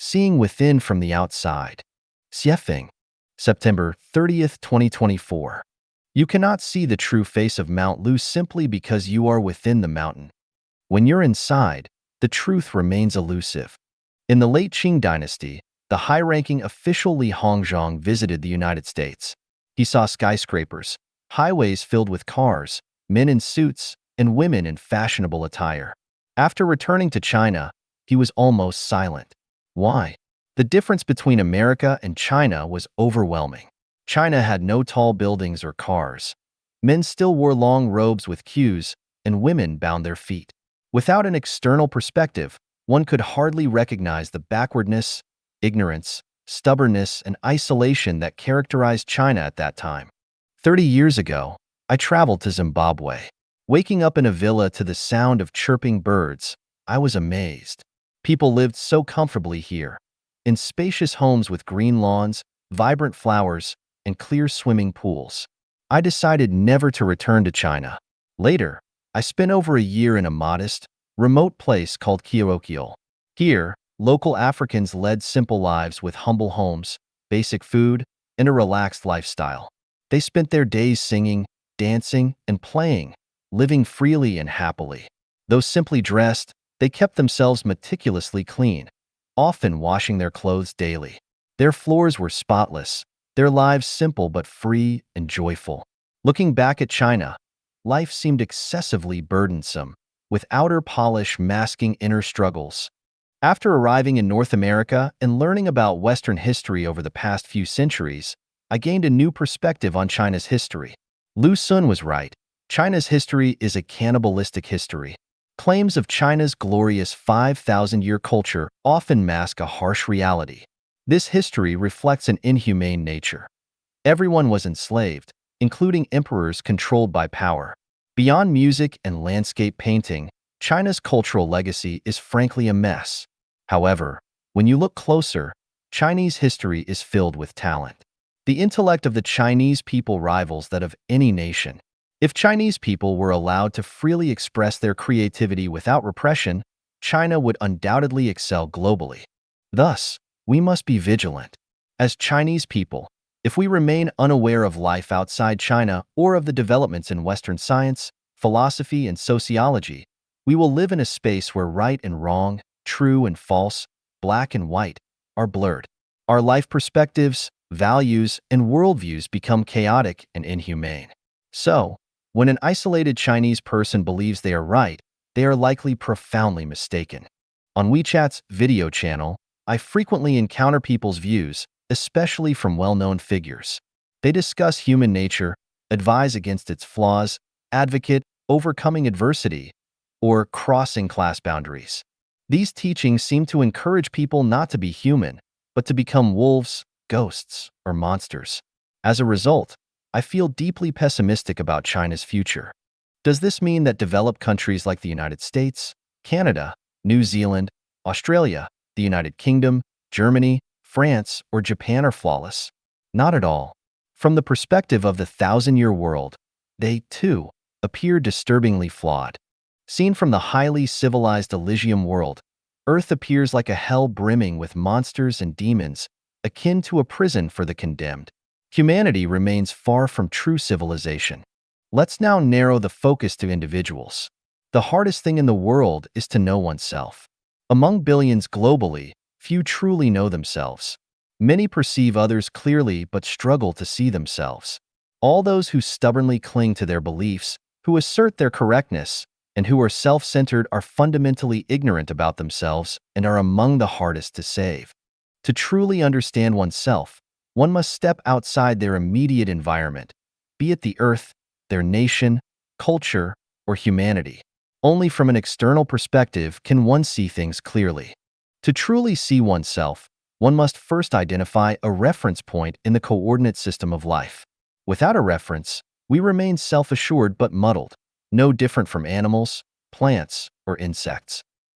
Seeing Within from the Outside. Xiefeng, September 30th, 2024. You cannot see the true face of Mount Lu simply because you are within the mountain. When you're inside, the truth remains elusive. In the late Qing dynasty, the high-ranking official Li Hongzhang visited the United States. He saw skyscrapers, highways filled with cars, men in suits, and women in fashionable attire. After returning to China, he was almost silent. Why? The difference between America and China was overwhelming. China had no tall buildings or cars. Men still wore long robes with queues, and women bound their feet. Without an external perspective, one could hardly recognize the backwardness, ignorance, stubbornness, and isolation that characterized China at that time. 30 years ago, I traveled to Zimbabwe. Waking up in a villa to the sound of chirping birds, I was amazed. People lived so comfortably here, in spacious homes with green lawns, vibrant flowers, and clear swimming pools. I decided never to return to China. Later, I spent over a year in a modest, remote place called Kyokyol. Here, local Africans led simple lives with humble homes, basic food, and a relaxed lifestyle. They spent their days singing, dancing, and playing, living freely and happily. Though simply dressed, they kept themselves meticulously clean, often washing their clothes daily. Their floors were spotless, their lives simple but free and joyful. Looking back at China, life seemed excessively burdensome, with outer polish masking inner struggles. After arriving in North America and learning about Western history over the past few centuries, I gained a new perspective on China's history. Lu Xun was right. China's history is a cannibalistic history. Claims of China's glorious 5,000-year culture often mask a harsh reality. This history reflects an inhumane nature. Everyone was enslaved, including emperors controlled by power. Beyond music and landscape painting, China's cultural legacy is frankly a mess. However, when you look closer, Chinese history is filled with talent. The intellect of the Chinese people rivals that of any nation. If Chinese people were allowed to freely express their creativity without repression, China would undoubtedly excel globally. Thus, we must be vigilant. As Chinese people, if we remain unaware of life outside China or of the developments in Western science, philosophy, and sociology, we will live in a space where right and wrong, true and false, black and white, are blurred. Our life perspectives, values, and worldviews become chaotic and inhumane. So, when an isolated Chinese person believes they are right, they are likely profoundly mistaken. On WeChat's video channel, I frequently encounter people's views, especially from well-known figures. They discuss human nature, advise against its flaws, advocate overcoming adversity, or crossing class boundaries. These teachings seem to encourage people not to be human, but to become wolves, ghosts, or monsters. As a result, I feel deeply pessimistic about China's future. Does this mean that developed countries like the United States, Canada, New Zealand, Australia, the United Kingdom, Germany, France, or Japan are flawless? Not at all. From the perspective of the thousand-year world, they, too, appear disturbingly flawed. Seen from the highly civilized Elysium world, Earth appears like a hell brimming with monsters and demons, akin to a prison for the condemned. Humanity remains far from true civilization. Let's now narrow the focus to individuals. The hardest thing in the world is to know oneself. Among billions globally, few truly know themselves. Many perceive others clearly but struggle to see themselves. All those who stubbornly cling to their beliefs, who assert their correctness, and who are self-centered are fundamentally ignorant about themselves and are among the hardest to save. To truly understand oneself, one must step outside their immediate environment, be it the earth, their nation, culture, or humanity. Only from an external perspective can one see things clearly. To truly see oneself, one must first identify a reference point in the coordinate system of life. Without a reference, we remain self-assured but muddled, no different from animals, plants, or insects.